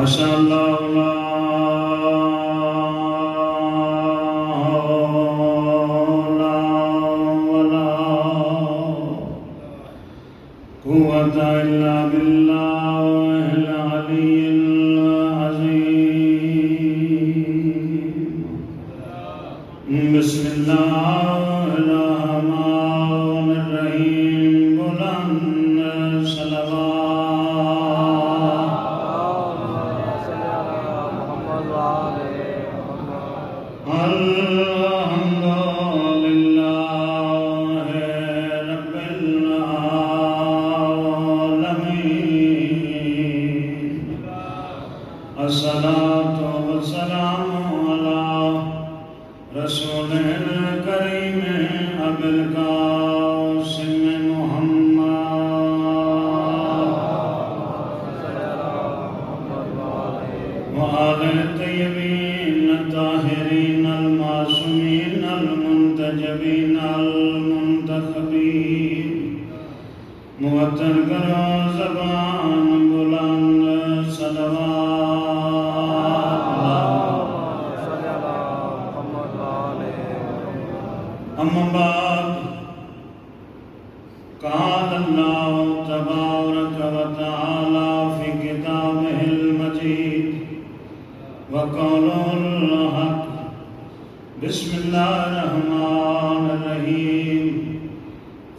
ماشاء اللہ لا قوة إلا بالله العلي العظيم. بسم الله الرحمن الرحيم. بلند صلوات. الحمد لله رب العالمين. الصلاة والسلام على رسول الكريم أبي القاسم محمد وآل الطيبين الطاهرين المعصومين المنتجبين المنتخبين. معطر کرو زبان بلند صلوات. اما بعد قال الله تبارك وتعالى في كتابه المجيد وقوله الحق. بسم الله الرحمن الرحيم.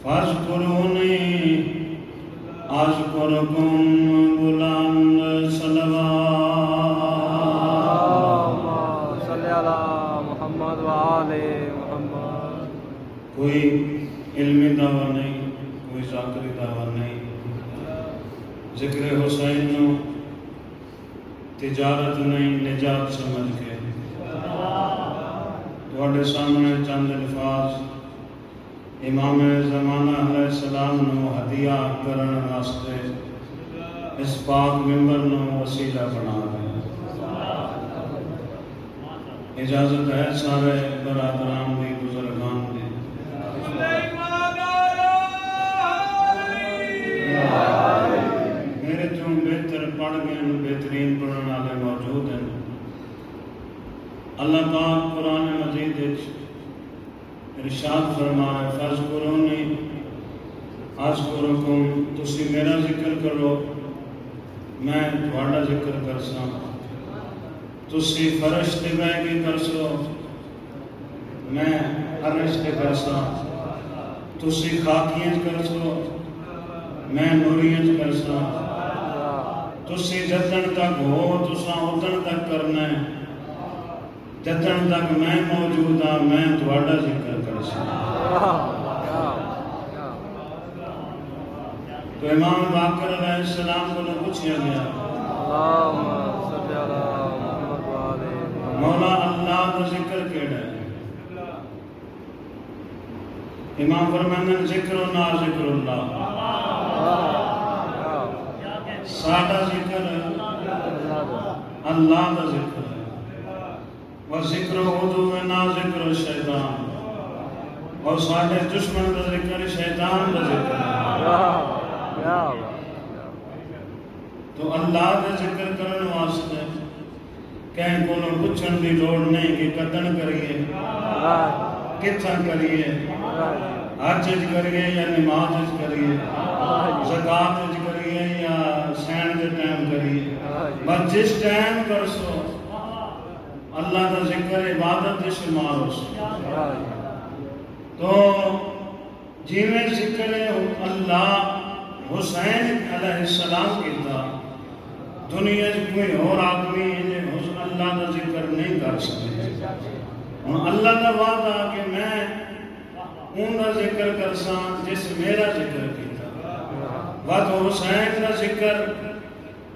فاذكروني اذكركم. بلند صلوات. صلی علی محمد و آل محمد. کوئی علمی دعویٰ نہیں، کوئی ذاکری دعویٰ نہیں. ذکر حسین نو تجارت نہیں، نجات سمجھ کے تواڈے سامنے چند الفاظ امام زمانہ علیہ السلام نو ہدیہ کرن واسطے اس پاک ممبر نو وسیلہ بنا رہے ہیں. اجازت ہے سارے برادران دی، بزرگان دی. میرے چوں بہتر پڑھ گئے بہترین پڑھنے والے موجود ہیں. اللہ پاک قرآن مجید ارشاد فرمائے فاذکرونی اذکرکم. تسی میرا ذکر کرو، میں تہاڈا ذکر کرساں. تسی فرش تے بیٹھ کے کرسو، میں عرش تے کرساں. تسی خاکیاں کرسو، میں نوریاں کرساں. تسی جتن تک ہو تساں اتن تک کرنا ہے. جتن تک میں موجود ہاں میں تہاڈا ذکر کرساں. تو امام باقر علیہ السلام کو پوچھا گیا مولا اللہ کا ذکر کیڑا ہے؟ امام فرماندے ذکر نا ذکر اللہ. ساڈا ذکر اللہ کا ذکر ہے. وذکر عدو نا ذکر شیطان. اور ساڈے دشمن کا ذکر شیطان کا ذکر ہے. تو اللہ کا ذکر کرنے واسطے کہیں کو پوچھن کی لوڑ نہیں کہ کدن کریے، کتنا کریے، حج کریے یا نماز کریے، زکات کریے یا سین کے ٹائم کریے. بس جس ٹائم کر سو اللہ کا ذکر عبادت کے شمار ہو سو. تو جی میں ذکر اللہ حسین علیہ السلام کیتا، دنیا کوئی اور آدمی اللہ کا ذکر نہیں کر سکتے. اللہ کا وعدہ کہ میں ان کا ذکر کرساں جس میرا ذکر کیتا. وقت حسین کا ذکر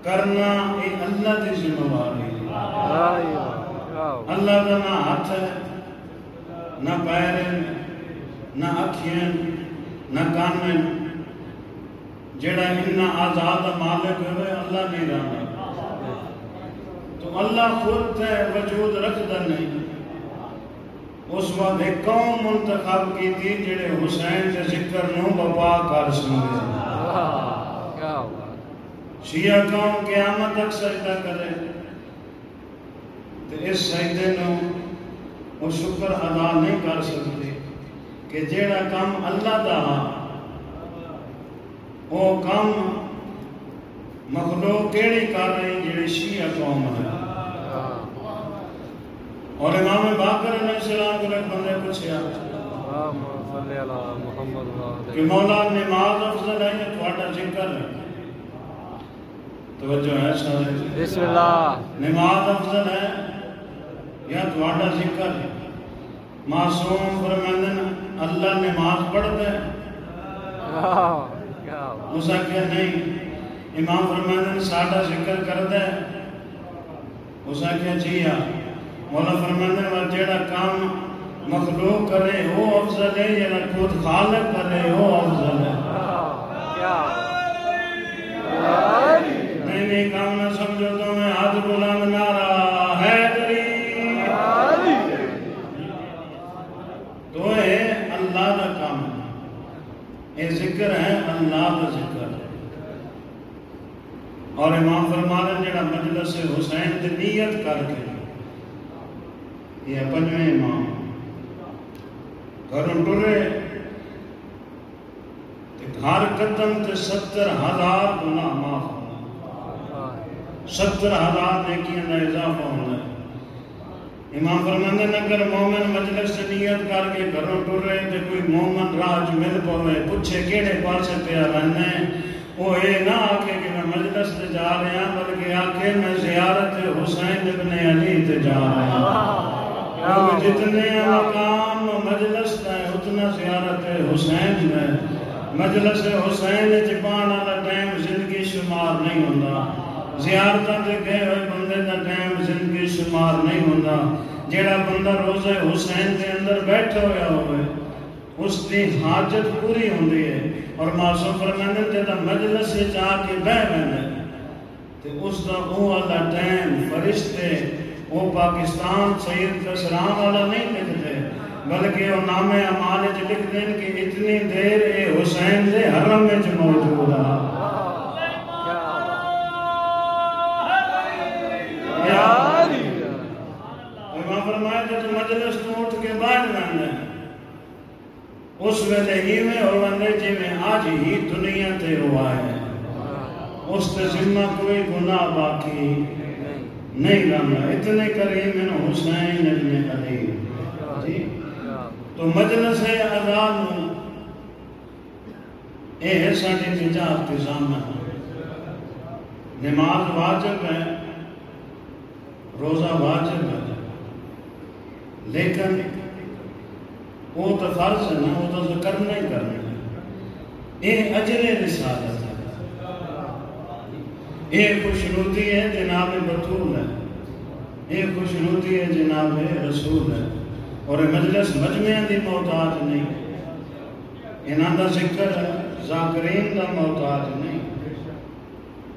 کرنا یہ اللہ کی ذمہ داری ہے. اللہ کا نہ ہاتھ ہے، نہ پیر ہے، نہ اکھیں، نہ کان ہے. جڑا اتنا آزاد مالک ہوئے اللہ نہیں رہا. تو اللہ خود ہے وجود رکھتا نہیں. اس وقت ایک قوم منتخب کی تھی جڑے حسین کے ذکر نو بپا کر سنگے. شیعہ قوم قیامت تک سجدہ کرے. اس سجدے نو وہ شکر ادا نہیں کر سکتے کہ جیڑا کام اللہ دا وہ کام مخلوق کیڑی کر رہی جیڑی شیعہ قوم ہے. اور امام باقر علیہ السلام کو ایک بندے پوچھا کہ مولا نماز افضل ہے یا تھوڑا ذکر ہے؟ توجہ ہے سارے بسم اللہ. نماز افضل ہے یا تھوڑا ذکر ہے؟ معصوم فرماندے اللہ نماز پڑھتا ہے. موسیٰ کہا نہیں. امام فرماندے ساڑھا ذکر کرتا ہے. موسیٰ کہا جی ہاں. مولا فرماندے وہ جیڑا کام مخلوق کرے وہ افضل ہے یا خود خالق کرے وہ افضل ہے؟ نہیں کام نہ سمجھو تو میں ہاتھ بلند نعرہ حیدری. تو ہے اللہ دا کام یہ ذکر ہے اللہ دا ذکر. اور امام فرمانے جڑا مجلس حسین دی نیت کر کے یہ پنجویں امام گھروں ٹرے ہر قدم تے 70,000 گناہ معاف ہونا. 70,000 نیکیاں دا اضافہ ہونا ہے. امام فرماندے نے اگر مومن مجلس سے نیت کر کے گھروں ٹرے تے کوئی مومن راج مل پوے پوچھے کیڑے پاسے پیا رہنا ہے وہ یہ نہ آکے کہ میں مجلس سے جا رہا ہوں بلکہ آکے میں زیارت حسین ابن علی تے جا رہا ہوں. کیونکہ جتنے مقام مجلس ہے اتنا زیارت حسین ہے. مجلس حسین چپان والا ٹائم زندگی شمار نہیں ہوتا. زیارتاں دے گئے ہوئے بندے دا ٹائم زندگی شمار نہیں ہوتا. جیڑا بندہ روزہ حسین کے اندر بیٹھا ہوا ہوئے اس کی حاجت پوری ہوندی ہے. اور معصوم فرماندے جدا مجلس سے جا کے بیٹھ رہے تے اس دا وہ والا ٹائم فرشتے وہ پاکستان سید کسرام والا نہیں لکھتے بلکہ وہ نام اعمال وچ لکھ دیں کہ اتنی دیر اے حسین دے حرم وچ موجود ہے. امام فرمایا جب مجلس تو اٹھ کے باہر جانا ہے اس ویلے ہی میں ہو بندے جی میں آج ہی دنیا تے ہوا ہے اس تے ذمہ کوئی گناہ باقی نہیں رہنا. اتنے کریم حسین ابن علی جی. تو مجلس اذان یہ ہے ساڑھی نجات کی ضامن. نماز واجب ہے روزہ واجب ہے لیکن وہ تو فرض ہے نا وہ تو کرنا ہی کرنا ہے. یہ اجر رسالت ہے. یہ خوشنودی ہے جناب بطول ہے. یہ خوشنودی ہے جناب رسول ہے. اور مجلس مجمع دی محتاج نہیں. انہاں دا ذکر ہے ذاکرین دا محتاج نہیں.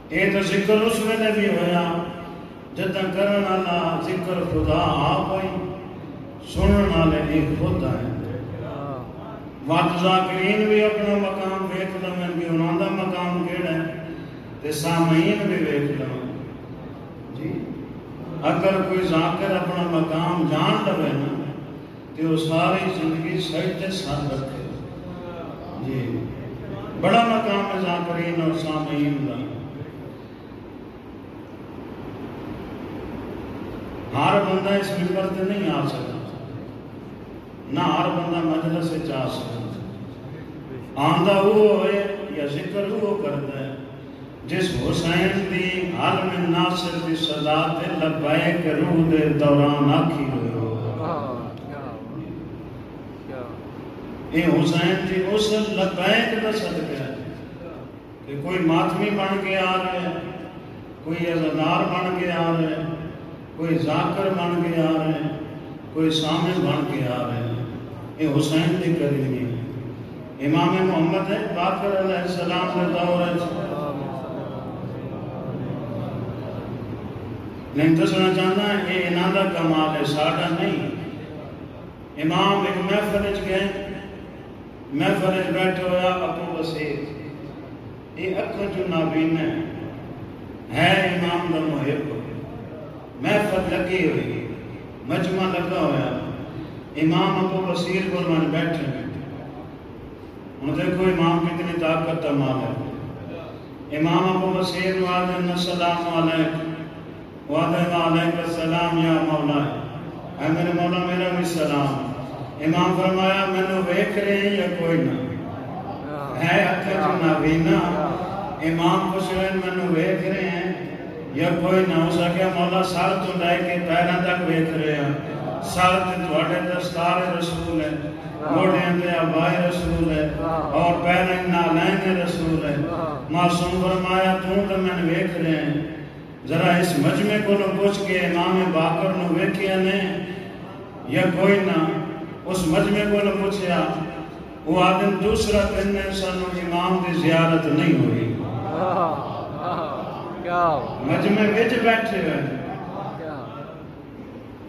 یہ تو ذکر اس ویلے بھی ہویا جدہ کرن والا ذکر خدا آپ ہوئی سنن والے ایک خود آئے. وقت ذاکرین بھی اپنا مقام ویکھ لمن بھی انہاں دا مقام کیڑا ہے تے سامعین بھی ویکھ لمن جی. اگر کوئی ذاکر اپنا مقام جان لوے نا کہ وہ ساری زندگی سجدے ساتھ رکھے جی. بڑا مقام ہے ذاکرین اور سامعین کا. ہر بندہ اس ممبر تے نہیں آ سکتا نہ ہر بندہ مجلس سے جا سکتا. آندہ وہ ہوئے یا ذکر وہ کرتا ہے جس حسین دی عالم ناصر دی صدا تے لبیک روح دے دوران آکھی ہوئے ہو. یہ حسین دی اس لبیک دا صدقہ ہے کہ کوئی ماتمی بن کے آ رہے ہیں کوئی عزادار بن کے آ رہے ہیں کوئی ذاکر بن کے آ رہے ہیں کوئی سامع بن کے آ رہے ہیں. یہ حسین دی کریمی ہے. امام محمد باقر علیہ السلام نے دور ہے نہیں دسنا چاہنا ہے یہ انہاں دا کمال ہے ساڈا نہیں. امام ایک محفل گئے محفل بیٹھے ہوا ابو بصیر یہ اکھوں جو نابینا ہے امام دا محب محفل لگی ہوئی مجمع لگا ہوا، امام ابو بصیر کو من بیٹھے، انہوں دیکھو امام کتنی طاقت کا مال ہے۔ امام ابو بصیر وعلیکم السلام علیکم، وعلیکم السلام یا مولا، اے میرے مولا میرا بھی سلام۔ امام فرمایا مینوں ویکھ رہے ہیں یا کوئی نہ ہے ہتھے جو نابینا؟ امام پوچھ رہے ہیں مینوں ویکھ رہے ہیں یا کوئی نہ؟ ہو سکیا مولا سر تو لے کے پیراں تک ویکھ رہے ہیں، سر تے تواڈے دستار رسول ہے، موڑیاں تے عبائے رسول ہے اور پیراں نالین رسول ہے۔ معصوم فرمایا تو تے مینوں ویکھ رہے ہیں، ذرا اس مجمع کو پوچھ کے امام باقر نو ویکھیا نے یا کوئی نہ؟ اس مجمع کو پوچھیا، وہ آدم دوسرا دن سانو امام دی زیارت نہیں ہوئی، مجمع وچ بیٹھے ہوئے۔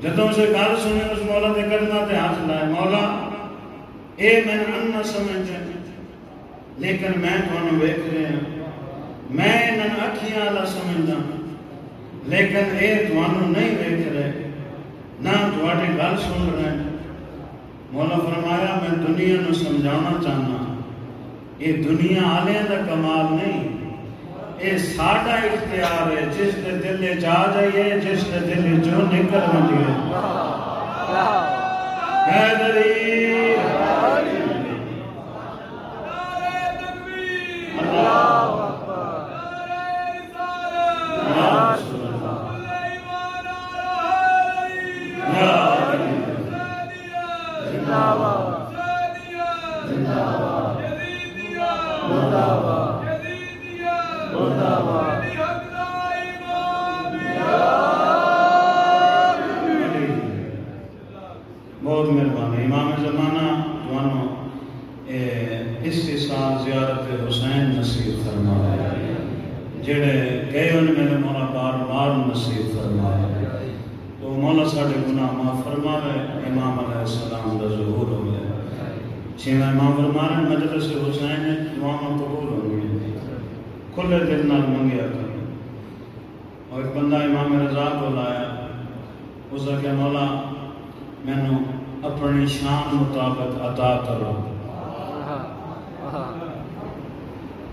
جدوں سے گل سنی اس مولا دے قدماں تے ہاتھ لائے، مولا اے میں انہ سمجھے لیکن میں تانوں ویکھ رہا ہوں، میں انہاں اکھیاں والا سمجھدا لیکن اے تانوں نہیں ویکھ رہے، نہ تواڈی گل سن رہے ہیں۔ مولا فرمایا میں دنیا نو سمجھانا چاہنا، یہ دنیا آلیاں دا کمال نہیں، یہ ساڈا اختیار ہے، جس دے دل چاہ جائیے، جس دے دل جو نکل مجھے حیدری اللہ بہت مہربانی امام زمانہ توانو اس سال زیارت حسین نصیب فرمائے، جڑے گئے ان میرے مولا بار بار نصیب فرمائے، تو مولا ساڑھے گناہ معاف فرمائے۔ امام علیہ السلام دا ظہور ہو گیا، چھینا امام فرمائے مجلس حسین دعاواں قبول ہو گئی، کھلے دل نال منگیا کر۔ اور ایک بندہ امام رضا کو لایا، اس نے کہا مولا مینوں اپنی شان مطابق عطا کرو۔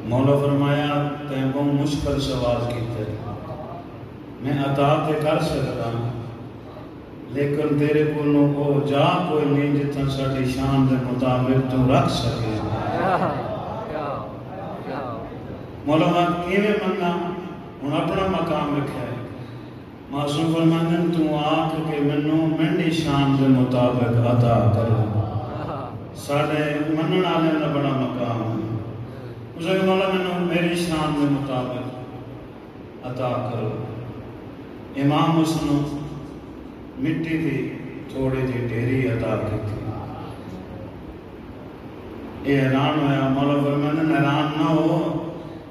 مولا فرمایا تیں بہت مشکل سوال کیتے، میں عطا تے کر سکتا لیکن تیرے کولوں کو جا کوئی نہیں جتنا ساڈی شان دے مطابق تو رکھ سکے۔ مولا بات کیویں منگا؟ ہن اپنا مقام رکھا ہے۔ معصوم فرماندن تو آکھ کے منوں منڈی شان دے مطابق عطا کرو، ساڈے منن والے دا بڑا مقام ہے۔ اس نے مولا منوں میری شان دے مطابق عطا کرو۔ امام اس نو مٹی دی تھوڑی جی ڈیری عطا کی تھی۔ یہ حیران ہویا، مولا فرماندن حیران نہ ہو،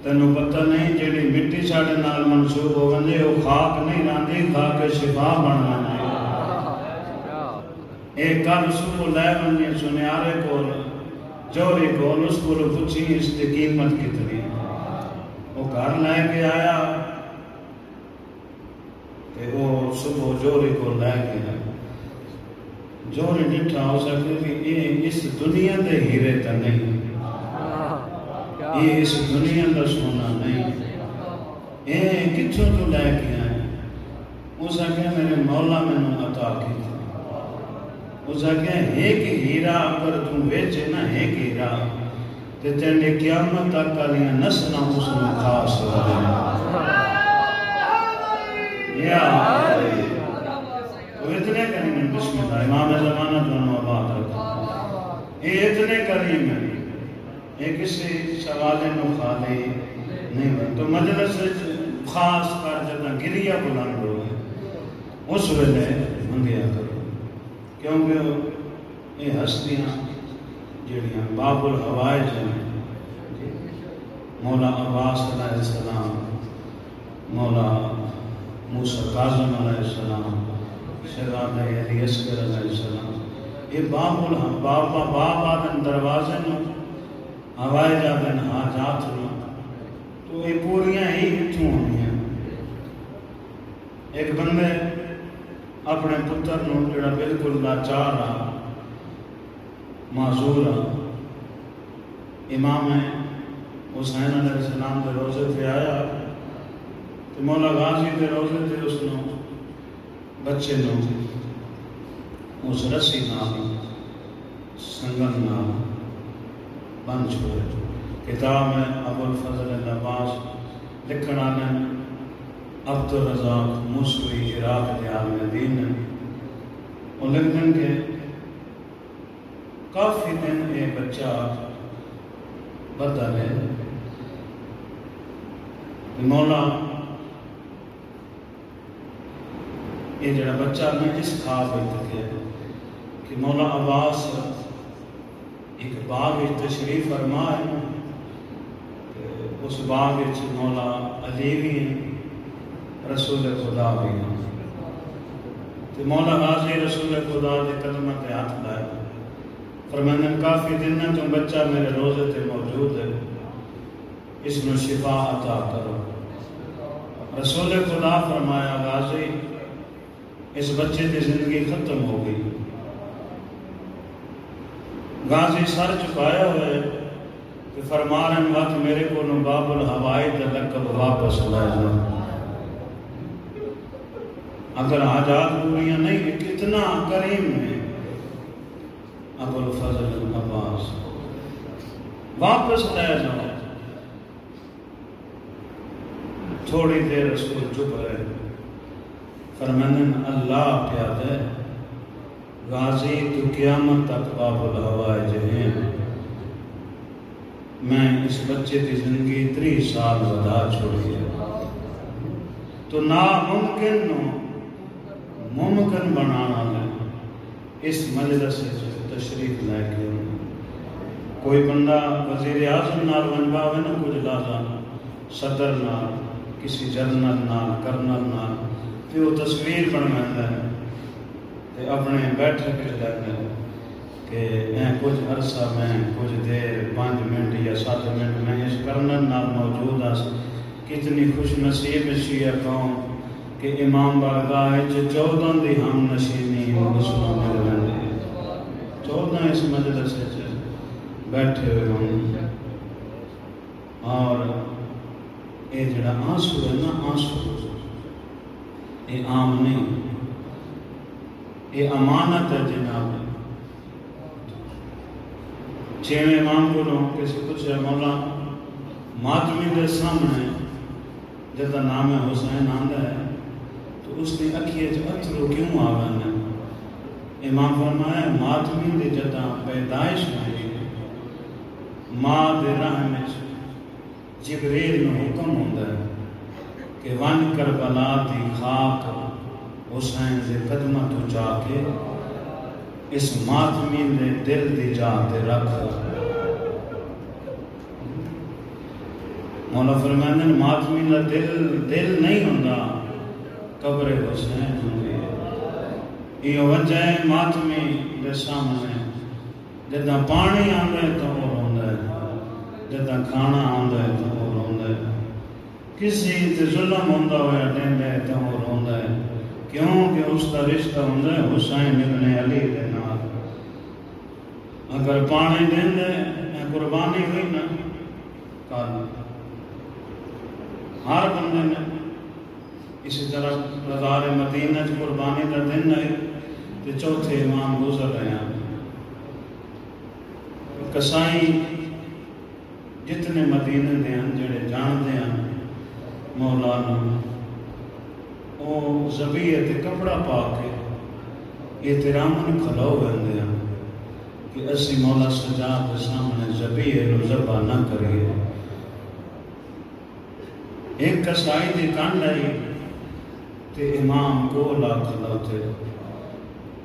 تینوں پتہ نہیں جیڑی مٹی ساڑے نال منسوب ہو گندے وہ خاک نہیں راندی، خاک شفا بن گندے۔ ایک کل صبح لے بندی سنیارے کول جوری کول، اس کو پوچھی اس کی قیمت کتنی، وہ گھر لے کے آیا کہ وہ صبح جوری کو لے گیا۔ جوری ڈٹھا ہو سکتے کہ یہ اس دنیا دے ہیرے تا نہیں، یہ اس دنیا دا سونا نہیں، یہ کتھوں تو لے کے آئے؟ اس آگے میرے مولا میں نے عطا کی تھی۔ اس آگے ایک ہیرا اگر تم بیچے نا، ایک ہیرا تے تیرے قیامت تک کالیاں نسلہ اس میں خاص ہو گئے۔ یا وہ اتنے کریم ہیں، بسم اللہ، امام زمانہ دونوں آباد رکھا، یہ اتنے کریم ہیں، یہ کسی سوالے نو خالی نہیں بن۔ تو مجلس خاص کر جدہ گریہ بلند ہو اس ویلے منگیا کرو، کیونکہ یہ ہستیاں جڑیاں باب الحوائج ہیں، مولا عباس علیہ السلام، مولا موسیٰ کاظم علیہ السلام، شہزادہ علی اصغر علیہ السلام، یہ باب آدن دروازے نو ہوائے جادن حاجات نو، تو یہ پوریاں ہی اتھوں ہونی ہیں۔ ایک بندے اپنے پتر نو جڑا بالکل لاچار آ معذور آ امام حسین علیہ السلام کے روزے پہ آیا تو مولا غازی کے روزے پہ اس نے بچے نو اس رسی نام سنگن نام بن چھوڑے کتاب میں ابو الفضل العباس لکھنا نے عبد الرزاق موسوی عراق دیار میں دین ہے وہ لکھن کے کافی دن یہ بچہ بدل ہے مولا یہ جڑا بچہ میں اس خواب ہوتا ہے کہ مولا عباس ایک باغ تشریف فرما ہے اس باغ مولا علی بھی رسول خدا بھی تو مولا غازی رسول خدا کے قدموں پہ ہاتھ لائے فرمایا کافی دن ہے تم بچہ میرے روزے تے موجود ہے اس میں شفا عطا کرو رسول خدا فرمایا غازی اس بچے کی زندگی ختم ہو گئی غازی سر چکایا ہوئے کہ فرما رہے وقت میرے کو باب الہوائی کا لقب واپس لائے جا اگر حاجات پوریاں نہیں کتنا کریم ہے ابو الفضل العباس واپس لے جاؤ تھوڑی دیر رسول چپ رہے فرمانے اللہ پیاد ہے غازی تو قیامت تک باب الہوائی جہیں میں اس بچے کی زندگی 30 سال ودا چھوڑی ہے تو ناممکن ممکن بنانا ہے اس مجلس سے تشریف لے کے کوئی بندہ وزیر اعظم نال ونبا ہوئے نا کچھ لازا صدر نال کسی جنرل نال کرنل نال تو وہ تصویر بنواتا ہے کہ اپنے بیٹھے کے لگے کہ کچھ عرصہ میں کچھ دیر 5 منٹ یا 7 منٹ میں اس کرنل نال موجود ہے کتنی خوش نصیب شیعہ قوم کہ امام بارگاہ 14 دی ہم نشینی مسلم ملوندے 14 اس مجلس سے بیٹھے ہوئے ہوں اور یہ جڑا آنسو ہے نا آنسو یہ عام نہیں یہ امانت ہے جناب 6ویں امام کو کسی پوچھا مولا ماتمی دے سامنے جب نام حسین آندا ہے تو اس کی اکھیے جو اترو کیوں آگن ہے امام فرمایا ماتمی دے جدہ پیدائش ہوئی ماں دے رحم جبریل میں حکم ہوتا ہے کہ ون کربلا دی خاک حسین دے قدمہ تو جا کے اس ماتمی دے دل دی جا تے رکھ مولا فرمانے ماتمی دا دل نہیں ہوندہ قبر حسین ہوندی ہے یہ وجہ ہے ماتمی دے سامنے جدہ پانی آندے تو وہ ہوندہ ہے جدہ کھانا آندے تو وہ ہوندہ ہے کسی تے ظلم ہوندہ ہویا دیندے تو وہ ہوندہ ہے کیونکہ اس کا رشتہ ہوندہ ہے حسین ابن علی دے نال اگر پانی دیندے قربانی ہوئی نا کارنا ہر بندے نے اسی طرح بازار مدینہ قربانی کا دن ہے تو چوتھے امام گزر رہے ہیں کسائی جتنے مدینے دے ہیں جڑے جانتے ہیں مولانا وہ زبیہ تے کپڑا پا کے احتراماً کھلو ہوئے ہیں کہ اسی مولا سجاد کے سامنے زبیہ نو ذبح نہ کریے ایک کسائی دی کانڈ آئی تے امام کو لا کھلوتے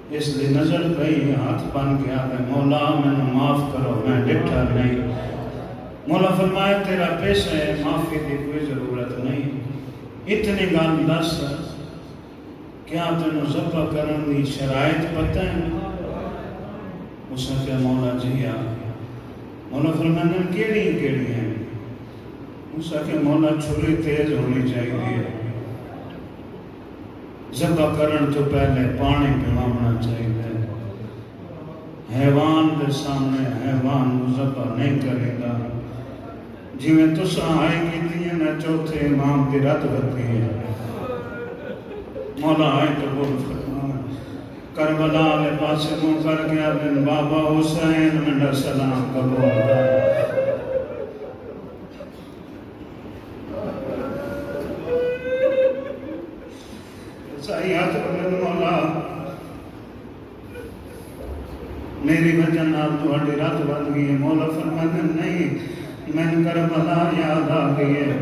اس لئے نظر پئی ہاتھ بن گیا کہ مولا میں معاف کرو میں ڈٹھا نہیں مولا فرمایا تیرا پیسہ ہے معافی دی کوئی ضرورت نہیں اتنی گال دس کیا تینوں ذبح کرن دی شرائط پتہ ہے اس نے کہا مولا جی مولا فرمایا کیڑی ہیں اس نے کہا مولا چھری تیز ہونی چاہیے ذبح کرن تو پہلے پانی پلاونا چاہیے. حیوان کے سامنے حیوان ذبح نہیں کرے گا. جی میں تساں آئے کی ہے نہ چوتھے امام کی رت بتی ہے. مولا آئے قبول فرما. کربلا کے پاس منہ کر گیا بن بابا حسین منڈا سلام قبول کر. سائی ہاتھ بن مولا میری وجہ نال تہاڈی رات بن گئی ہے. مولا فرماتے نہیں میں کربلا یاد آ گئی ہے.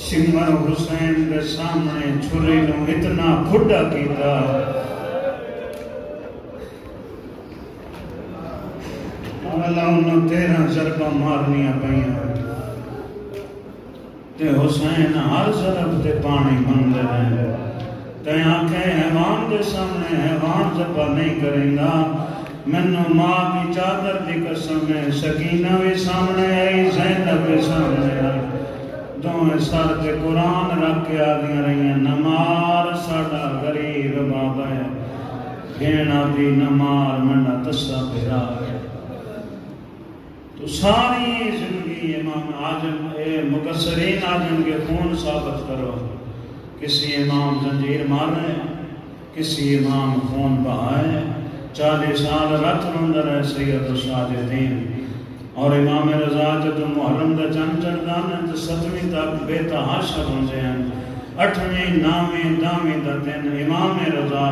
شمر حسین کے سامنے چھری نو اتنا کھڈا کیتا مولا انہوں 13 ضربہ مارنیاں پئیاں تے حسین ہر ضرب تے پانی منگے رہے. تے آنکھیں حیوان کے سامنے حیوان ذبح نہیں کریں گا. منو ماں کی چادر دی قسم ہے. سکینہ بھی سامنے آئی زینب بھی سامنے آئی. دونوں سر تے قرآن رکھ کے آدیاں رہی نمار ساڑا غریب بابا ہے. بھینا دی نمار منڈا تسا بھرا ہے. تو ساری زندگی امام آجم مقصرین آجم کے خون ثابت کرو. کسی امام زنجیر مارے, کسی امام خون بہائے. 40 سال رت مندر ہے سید الساجدین. اور امام رضا جب محرم دا چند چڑھدان ہے تو 7ویں تک بے تحاشا ہوندے ہیں. 8ویں 9ویں 10ویں دا دن امام رضا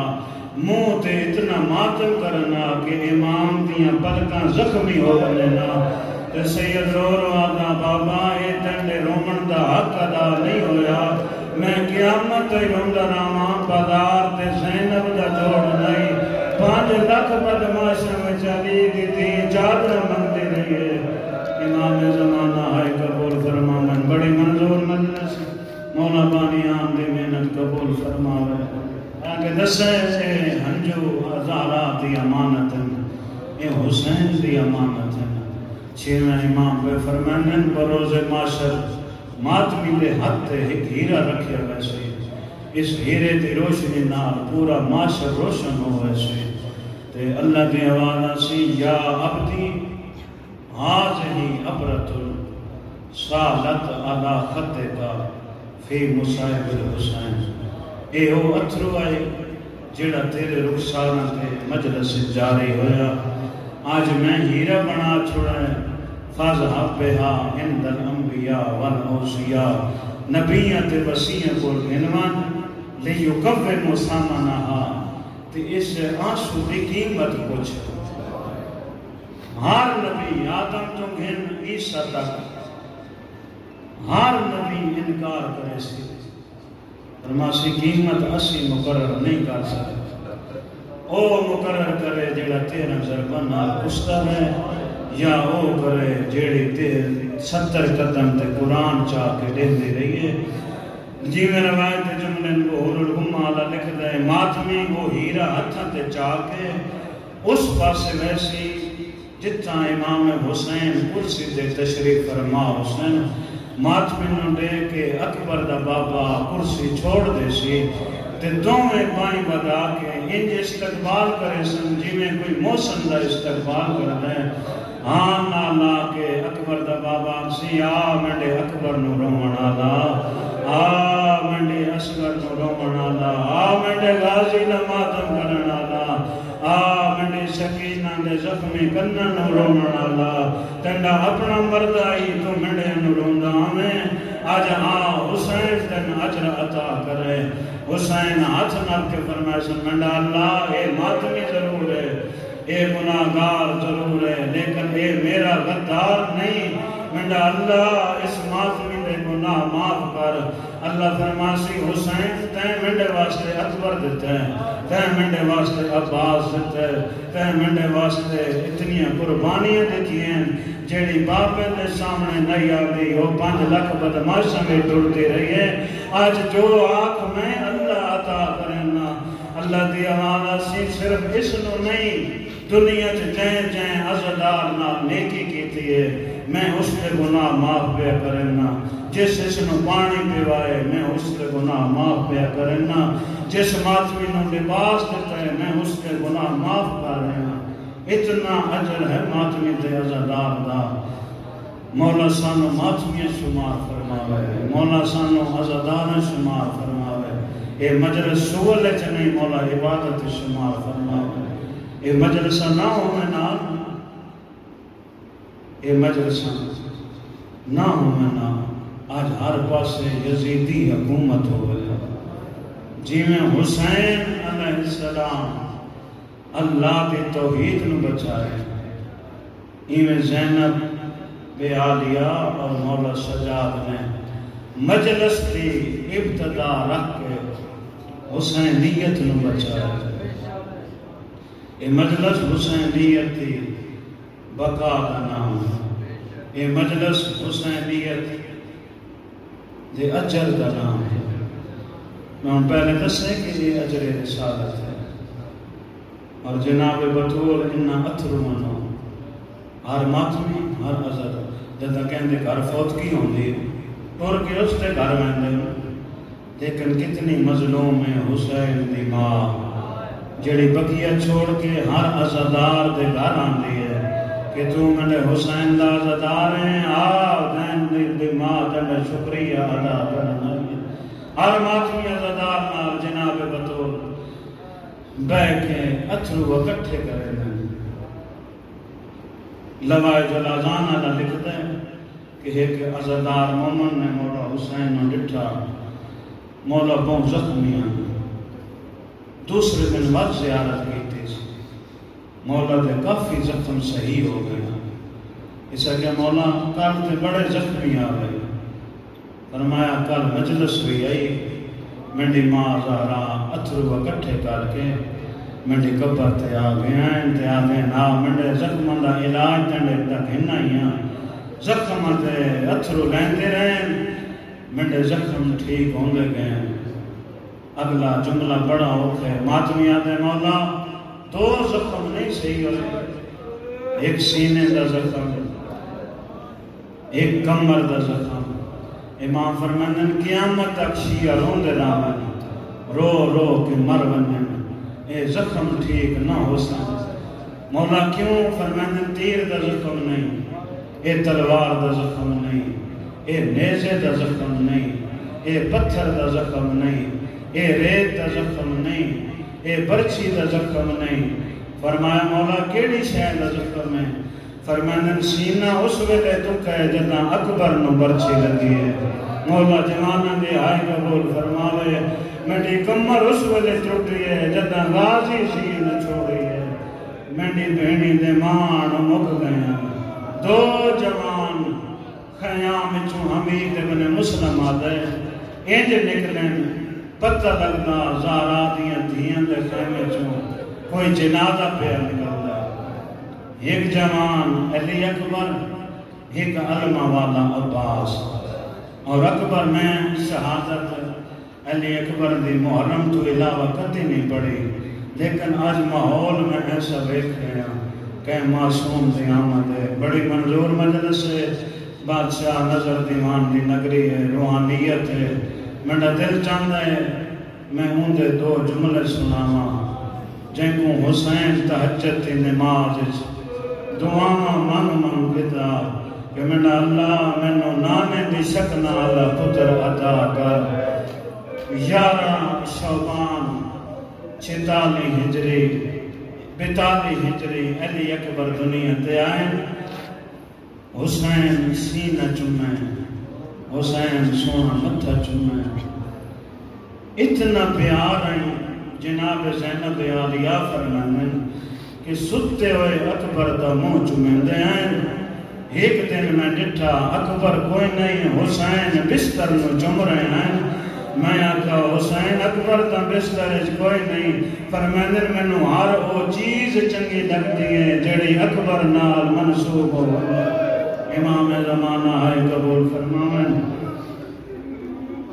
منہ تے اتنا ماتم کرنا کہ امام دیاں پلکاں زخمی ہو بننا. تے سید رو رو آدھا بابا اے تنڈے رومن دا حق ادا نہیں ہویا. میں قیامت تے روندہ رامان بازار تے زینب دا جوڑ نہیں. 5 لاکھ بدماشاں میں چلی کی تھی چادر منگتے رہیے. امام زمانہ آئے قبول فرما. من بڑی منظور مجلس مولا بانی آمدی محنت قبول فرماوے. آگے دسے سے ہنجو ہزارات دی امانت ہے. یہ حسین دی امانت ہے. 6ویں امام پہ فرمائن بروز معاشر ماتمی دے حد تے ایک ہیرا رکھیا ویسے. اس ہیرے دی روشنی نال پورا معاشر روشن ہو ویسے. تے اللہ دی آواز سی یا عبدی حاضہی عبرت سالت علی خط کا فی مصائب الحسین. اے او اتھرو آئے جڑا تیرے رخساروں تے مجلس جاری ہویا. آج میں ہیرا بنا چھوڑا ہے. فَاذْهَبْ بِهَا عِنْدَ الْأَنْبِيَاءِ وَالْأَوْصِيَاءِ. نبیت وسیع کو گنوان لِيُقَوِّمُ ثَمَنَهَا. تے اس آنسو دی قیمت پوچھ. ہر نبی آدم تو گھن عیسیٰ تک ہر نبی انکار کرے سی. فرماسی قیمت اسی مقرر نہیں کر سکتے. او مقرر کرے جڑا 13 ضربہ نال کشتا ہے یا او کرے جیڑی 70 قدم تے قرآن چاہ کے دے دے رہی ہے. جی میں روایت جملے بہور الحمالہ لکھ دے ماتمی وہ ہیرا ہتھا تے چاہ کے اس پاسے ویسی جتا امام حسین کرسی تے تشریف فرما. حسین ماتمی نو دے کے اکبر دا بابا کرسی چھوڑ دے سی تے دوویں بائیں بدا کے انج استقبال کرے سن جی میں کوئی موسم دا استقبال کر دے. ہاں نالا کے اکبر دا بابا سی آ منڈے اکبر نو رومن آلا. آ منڈے اصغر نو رومن آلا. آ منڈے غازی نو ماتم کرن آلا. آ منڈے سکینہ دے زخمی کنن نو رومن آلا. تنڈا اپنا مرد آئی تو منڈے نو روندا میں. آج حسین تن اجر عطا کرے. حسین ہاتھ نال کے فرمائے سن منڈا اللہ اے ماتمی ضرور ہے, اے گناہگار ضرور ہے, لیکن اے میرا غدار نہیں. منڈا اللہ اس ماتمی دے گناہ معاف کر. اللہ فرماسی حسین تین منڈے واسطے اکبر دیتے ہیں, تین منڈے واسطے عباس دیتے ہیں, تین منڈے واسطے اتنی قربانیاں دیتی ہیں جیڑی باپے دے سامنے نہیں آگئی. وہ 5 لاکھ بدماشاں میں ٹوڑتے رہی ہے. آج جو آنکھ میں اللہ عطا کرنا اللہ دی آواز سی صرف اس نو نہیں دنیا جائیں جائیں عزدار نہ نیکی کیتی ہے میں اس کے گناہ معاف پہ کرنا جس اس نو پانی پیوائے میں اس کے گناہ معاف پہ کرنا جس ماتمی نو لباس دیتا ہے میں اس کے گناہ معاف کر رہا اتنا اجر ہے ماتمی دے عزدار دا مولا سانو ماتمی شمار فرماوے مولا سانو عزدار شمار فرماوے اے مجلس سول نہیں مولا عبادت شمار فرماوے اے مجلسہ نہ ہوئے نا اے مجلسہ نہ ہوئے نا آج ہر پاسے یزیدی حکومت ہوئے جی میں حسین علیہ السلام اللہ کی توحید نو بچائے ایویں زینب بے عالیہ اور مولا سجاد نے مجلس کی ابتدا رکھ کے حسینیت نو بچائے یہ مجلس حسینیت کی بقا کا نام یہ مجلس حسینیت دے اجر کا نام ہے میں پہلے دسے کہ یہ اجر رسالت ہے اور جناب بطور انہا اتر منو ہر ماتمی ہر عزر جدہ کہندے گھر فوت کی ہوں دی اور کہ اس تے گھر میں لیکن کتنی مظلوم ہے حسین دی ماں جڑی بقیہ چھوڑ کے ہر عزدار دے گھر آن دی ہے کہ تو میں حسین دا عزدار ہیں دین دی ماں دے شکریہ ادا کرنا ہر ماتمی عزدار نال جناب بطور بے کے اتھرو اکٹھے کرے ہیں لوائے جلازانہ نہ لکھتے ہیں کہ ایک عزدار مومن نے مولا حسین نے ڈٹھا مولا بہت زخمیاں دوسرے دن بعد زیارت کی تھی مولا دے کافی زخم صحیح ہو گئے اسے کہ مولا کل تے بڑے زخمی آ گئے فرمایا کل مجلس بھی آئی منڈی ماں زہرا اتھرو اکٹھے کر کے منڈی قبر تے آ گئے ہیں تے آ گئے نا منڈے زخم دا علاج تنڈے تک ہننا ہی ہیں زخم تے اتھرو لیندے رہے منڈے زخم ٹھیک ہوں گئے اگلا جملہ بڑا ہوتا ہے ماتمی آدھے مولا دو زخم نہیں صحیح ہوئے ایک سینے دا زخم ایک کمر دا زخم امام فرمانن قیامت تک شیعہ رون دے رامن رو رو کے مر ونن اے زخم ٹھیک نہ ہو سکتا مولا کیوں فرمانن تیر دا زخم نہیں اے تلوار دا زخم نہیں اے نیزے دا زخم نہیں اے پتھر دا زخم نہیں اے ریت دا زخم نہیں اے برچی دا زخم نہیں فرمایا مولا کیڑی شے دا زخم ہے فرمانن سینہ اس ویلے دکھ ہے جدہ اکبر نو برچی لگی ہے مولا جوانہ دے آئی قبول فرماوے منڈی کمر اس ویلے ٹوٹی ہے جدہ غازی سین چھوڑی ہے منڈی بہنی دے مان مک گئے دو جوان خیام چوں حمید ابن مسلم آدھے انج نکلیں پتہ لگتا زارا دیاں دھیاں دے خیمے چوں کوئی جنازہ پہ نکلتا ایک جوان علی اکبر ایک علمہ والا عباس اور اکبر میں شہادت علی اکبر دی محرم تو علاوہ کتی نہیں پڑی لیکن آج ماحول میں ایسا دیکھ رہے ہیں کہ معصوم دی آمد ہے بڑی منظور مجلس ہے بادشاہ نظر دیوان دی نگری ہے روحانیت ہے میرا دل چاہتا ہے میں ان دے دو جملے سناواں جن کو حسین تہجد دی نماز دعاواں من گدا کہ میرا اللہ مینوں نانے دی شکل اللہ پتر عطا کر 11 شعبان 46 ہجری 42 ہجری علی اکبر دنیا تے آئے حسین سینہ چمیں حسین سونا متھا چمیں اتنا پیار ہیں جناب زینب عالیہ فرمانن کہ ستے ہوئے اکبر دا منہ چمیں دے آئیں ایک دن میں ڈٹھا اکبر کوئی نہیں حسین بستر نو چم رہے ہیں میں آکھا حسین اکبر دا بستر کوئی نہیں فرمانن میں نو ہر وہ چیز چنگی لگتی ہے جڑی اکبر نال منسوب ہو امام زمانہ ہے قبول فرمائیں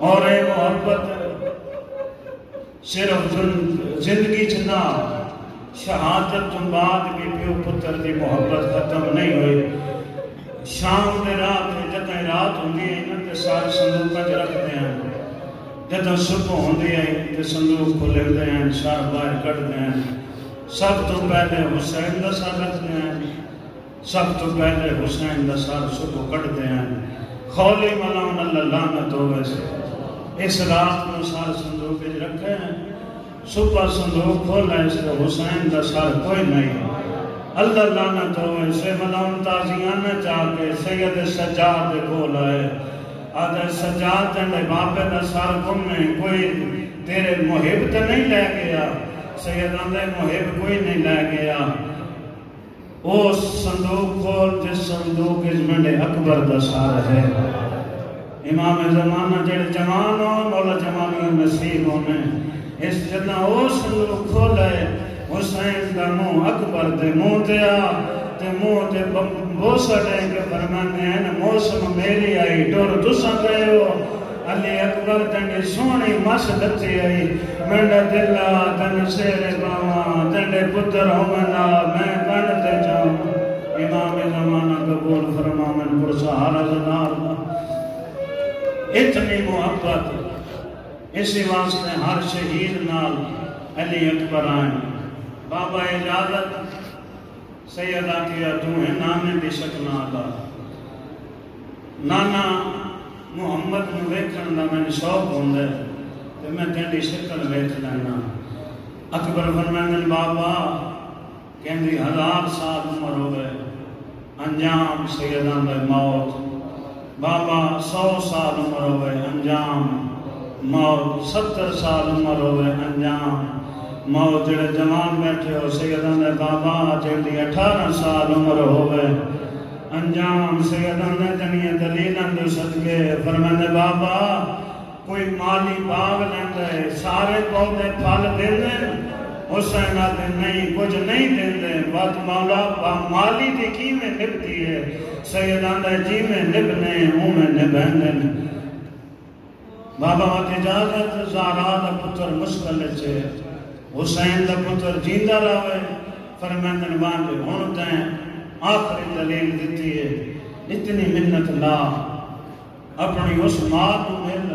اور اے محبت صرف زندگی چنا شہادت تو بعد بھی پیو پتر دی محبت ختم نہیں ہوئی۔ شام دے رات جتیں رات ہوندی ہے نا تے سارے صندوق وچ رکھتے ہیں، جتیں صبح ہوندی ہے تے صندوق کھولتے ہیں، سارے باہر کڈتے ہیں۔ سب تو پہلے حسین دا سر رکھتے ہیں، سب تو پہلے حسین دا سر صبح کڈتے ہیں۔ خولی ملاؤن اللہ لعنت ہوئے سے اس رات میں سارے صندوق وچ رکھے ہیں۔ صبح صندوق کھولا اس کے حسین دا سر کوئی نہیں، اللہ لعنت ہوئے سے ملاؤن تازیانہ چاہ کے سید سجاد کھول آئے۔ آدھے سجاد تیرے باپے دا سر گم نہیں، کوئی تیرے محب تے نہیں لے گیا، سیدان دے محب کوئی نہیں لے گیا۔ وہ صندوق کھول جس صندوق اس منڈے اکبر دا سار ہے۔ امام زمانہ جڑے جوان ہو مولا جوانی نصیب ہونے اس جتنا وہ صندوق کھولے حسین دا منہ اکبر دے منہ دیا تے منہ دے بوسا دے کے فرمانے ہیں موسم میری آئی ڈور تسا گئے ہو علی اکبر تنڈے سونی مس دتی آئی منڈا دلہ تن سیر باواں تنڈے پتر ہومنا میں بنتے جاؤں۔ امام زمانہ قبول فرما من پرسہارا زنار اتنی محبت اسی واسطے ہر شہید نال علی اکبر آئیں۔ بابا اجازت سیدہ کیا تو ہے نانے دی شکل آتا نانا محمد نو ویکھن دا میں شوق ہوندے تو میں تیری شکل ویکھ لینا۔ اکبر فرمائن بابا کہندی 1000 سال عمر ہوئے انجام سیدہ میں موت، بابا 100 سال عمر ہوئے انجام موت، 70 سال عمر ہوئے انجام موت، جڑے جوان بیٹھے ہو سیدہ نے بابا جڑی 18 سال عمر ہوئے انجام سیدہ نے جنیے دلیلن دو صدقے فرمانے بابا کوئی مالی باغ لیندے سارے پودے پھل دیندے حسین آتے نہیں کچھ نہیں دیندے بات مولا مالی دی کی میں نبتی ہے سیدہ نے جی میں نبنے ہوں میں نبیندے بابا وقت اجازت زہرا دا پتر مشکل چھے حسین دا پتر جیندہ رہے فرماندن باندے ہونتے ہیں آخری دلیل دیتی ہے اتنی منت لا اپنی اس ماں کو مل